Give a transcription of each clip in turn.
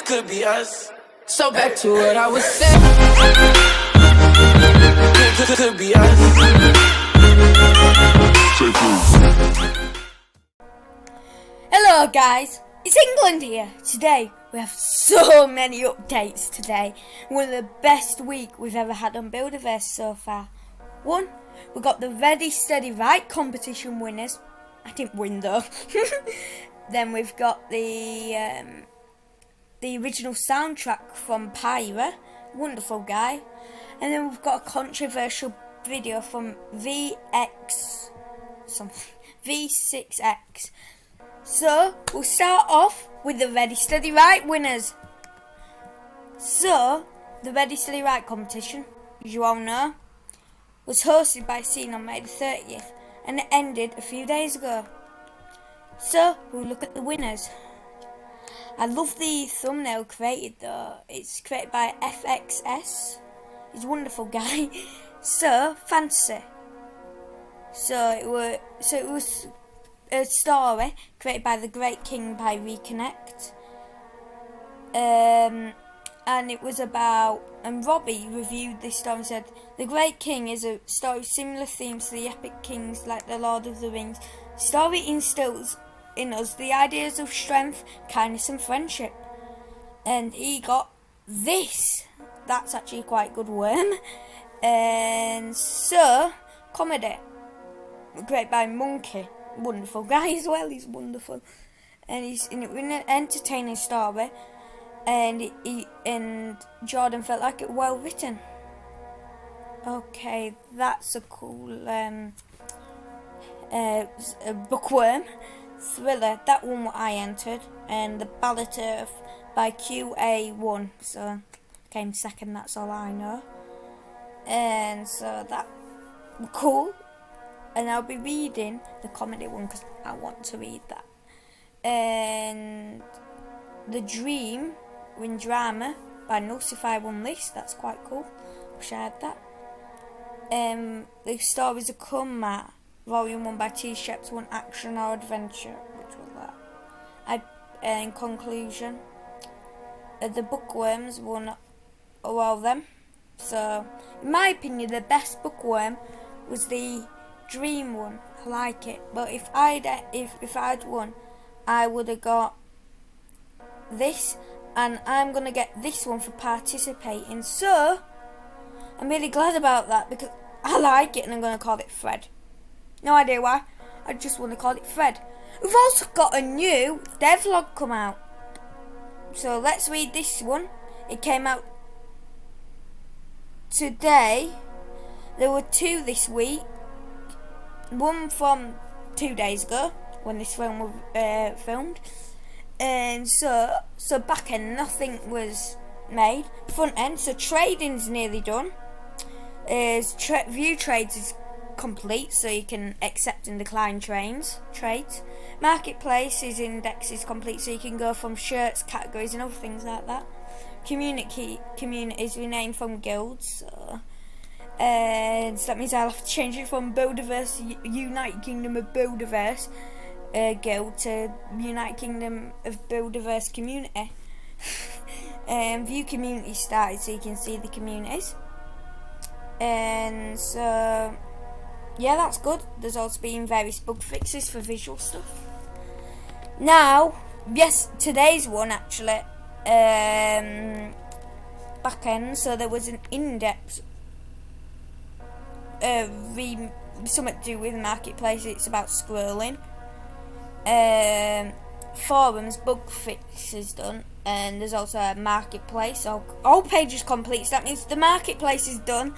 this could be us. So back to what I was saying. Could be us. Hello guys, it's England here. Today we have so many updates today. One of the best week we've ever had on Buildaverse so far. One, we got the Ready Steady Right competition winners. I didn't win though. Then we've got the original soundtrack from Pyra, wonderful guy. And then we've got a controversial video from V6X. So, we'll start off with the Ready Steady Right winners. So, the Ready Steady Right competition, as you all know, was hosted by Scene on May the 30th and it ended a few days ago. So, we'll look at the winners. I love the thumbnail created though. It's created by FXS. He's a wonderful guy. So, fantasy. So it was a story created by The Great King by Reconnect. And it was about, and Robbie reviewed this story and said, The Great King is a story with similar themes to the epic kings like The Lord of the Rings. The story instills in us the ideas of strength, kindness and friendship. And he got this. That's actually quite a good worm. And so, comedy. Created by Monkey. Wonderful guy as well, he's wonderful. And he's in an entertaining story. And Jordan felt like it well written. Okay, that's a cool bookworm. Thriller, that one what I entered. And the Ballad Earth by QA1. So came second, that's all I know. And so that cool. And I'll be reading the comedy one because I want to read that. And The Dream Win Drama by Nullify One List. That's quite cool. Wish I had that. The Stories of Combat Volume 1 by T Sheps, One Action or Adventure. Which was that? In conclusion, the Bookworms won all of them. So, in my opinion, the best bookworm was the Dream one. I like it. But if I'd won, I would have got this, and I'm gonna get this one for participating. So I'm really glad about that because I like it, and I'm gonna call it Fred. No idea why. I just want to call it Fred. We've also got a new devlog come out. So let's read this one. It came out today. There were two this week. One from 2 days ago when this film was filmed. And so back end nothing was made. Front end, so trading's nearly done. View trades is complete, so you can accept and decline trades. Marketplace is index is complete, so you can go from shirts, categories and other things like that. Community is renamed from guilds, so that means I'll have to change it from Buildaverse United Kingdom of Buildaverse Guild to United Kingdom of Buildaverse Community. View community started, so you can see the communities. And so yeah, that's good. There's also been various bug fixes for visual stuff. Now, yes, today's one actually, back end, so there was an index, something to do with marketplace. It's about scrolling. Forums bug fixes done, and there's also a marketplace. So all pages complete. So that means the marketplace is done.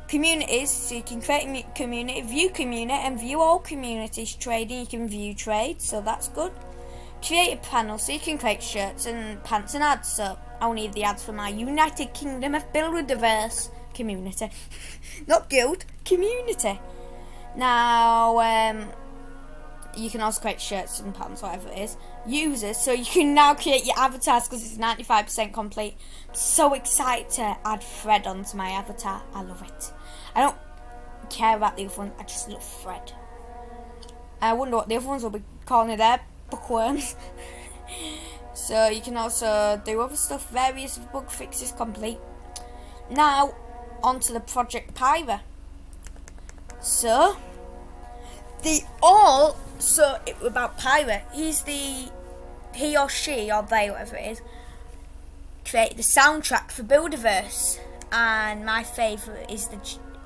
Communities, so you can create a community, view community, and view all communities. Trading, you can view trades, so that's good. Create a panel, so you can create shirts and pants and ads. So I'll need the ads for my United Kingdom of Buildaverse community, not guild, community. Now, you can also create shirts and pants, whatever it is. Users, so you can now create your avatars because it's 95% complete. I'm so excited to add Fred onto my avatar. I love it. I don't care about the other one, I just love Fred. I wonder what the other ones will be calling it there. Bookworms. So you can also do other stuff, various bug fixes complete. Now, onto the Project Pyra. So, about Pyra, he or she or they, whatever it is, created the soundtrack for Buildaverse, and my favourite is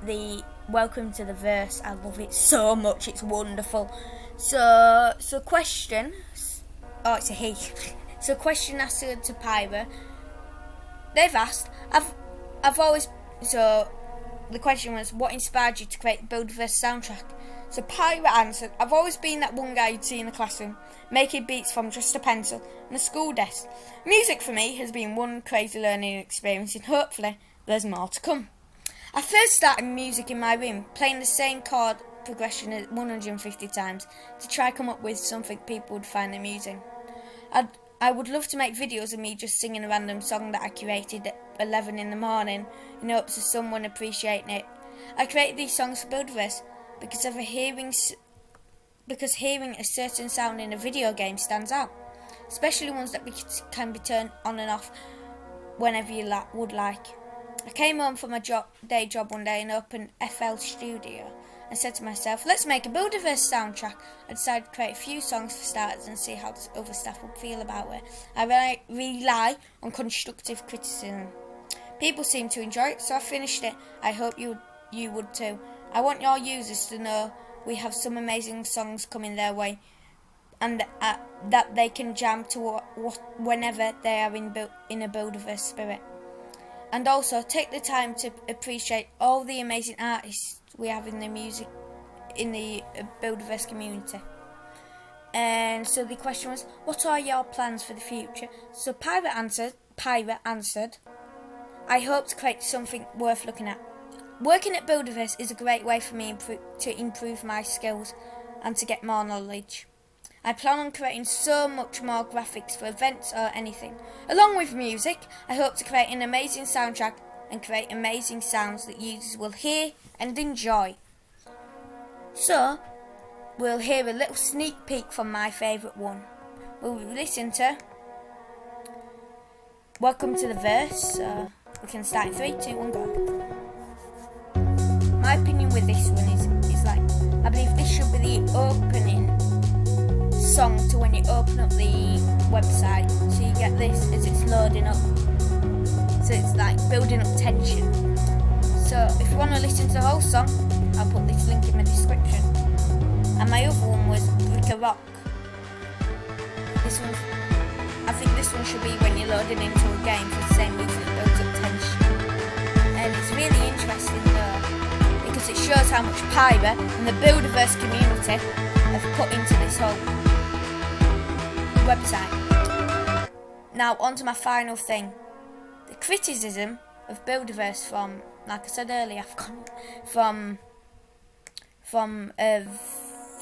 the Welcome to the Verse. I love it so much, it's wonderful. So questions. Oh, it's a he. So question asked to Pyra. They've asked, I've always. So the question was, what inspired you to create the Buildaverse soundtrack? So Pyra answered, I've always been that one guy you'd see in the classroom, making beats from just a pencil and a school desk. Music for me has been one crazy learning experience, and hopefully there's more to come. I first started music in my room, playing the same chord progression 150 times to try come up with something people would find amusing. I would love to make videos of me just singing a random song that I created at 11 in the morning in hopes of someone appreciating it. I created these songs for Buildaverse because hearing a certain sound in a video game stands out, especially ones that can be turned on and off whenever you would like. I came home from my day job one day and opened FL Studio and said to myself, let's make a Buildaverse soundtrack. I decided to create a few songs for starters and see how the other staff would feel about it. I rely on constructive criticism. People seem to enjoy it, so I finished it. I hope you would too. I want your users to know we have some amazing songs coming their way, and that they can jam to whenever they are in a Buildaverse spirit. And also take the time to appreciate all the amazing artists we have in the Buildaverse community. And so the question was, what are your plans for the future? So Pyra answered, I hope to create something worth looking at. Working at Buildaverse is a great way for me to improve my skills and to get more knowledge. I plan on creating so much more graphics for events or anything. Along with music, I hope to create an amazing soundtrack and create amazing sounds that users will hear and enjoy. So, we'll hear a little sneak peek from my favourite one. We'll listen to Welcome to the Verse. So we can start in 3, 2, 1, go. My opinion with this one is like, I believe this should be the opening song to when you open up the website, so you get this as it's loading up, so it's like building up tension. So if you want to listen to the whole song, I'll put this link in the description. And my other one was Brick a Rock. I think this one should be when you're loading into a game, for the same reason it builds up tension. And it's really interesting though, because it shows how much Pyra and the Buildaverse community have put into this whole website. Now on to my final thing. The criticism of Buildaverse from, like I said earlier, I've gone from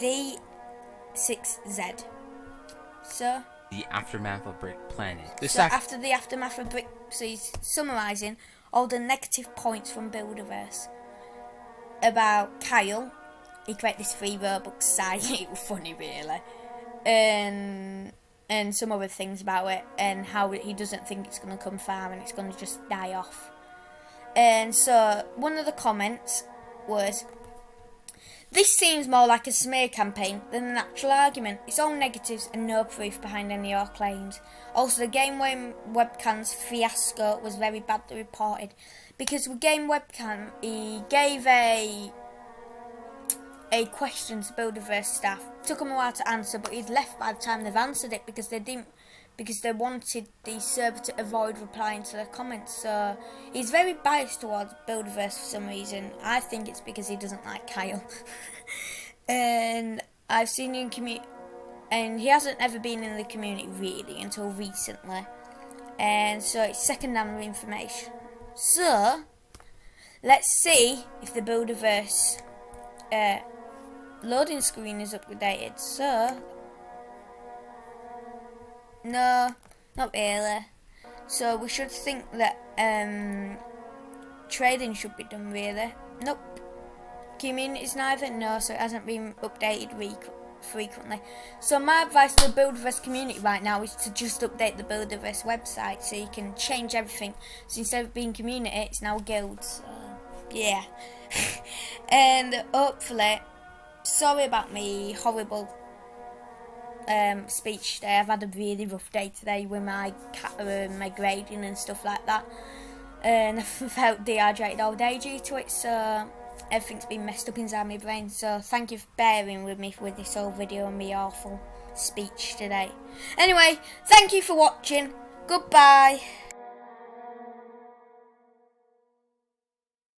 V6Z. So the aftermath of Brick Planet. After the aftermath of Brick, so he's summarising all the negative points from Buildaverse about Kyle. He created this free Robux site. It was funny, really, and some other things about it, and how he doesn't think it's going to come far and it's going to just die off. And so one of the comments was, this seems more like a smear campaign than an actual argument. It's all negatives and no proof behind any of your claims. Also, the Game Webcam's fiasco was very badly reported, because with Game Webcam, he gave a question to Buildaverse staff. Took them a while to answer, but he'd left by the time they've answered it, because they wanted the server to avoid replying to their comments. So he's very biased towards Buildaverse for some reason. I think it's because he doesn't like Kyle. And I've seen him and he hasn't ever been in the community really until recently. And so it's second-hand information. So let's see if the Buildaverse loading screen is updated. So no, not really. So we should think that trading should be done, really. Nope. Community's neither. No, so it hasn't been updated frequently. So my advice to the Buildaverse community right now is to just update the Buildaverse website so you can change everything. So instead of being community, it's now guilds. So, yeah. And hopefully, sorry about me horrible speech today. I've had a really rough day today with my my grading and stuff like that, and I've felt dehydrated all day due to it, so everything's been messed up inside my brain. So thank you for bearing with me with this whole video and my awful speech today. Anyway, thank you for watching. Goodbye.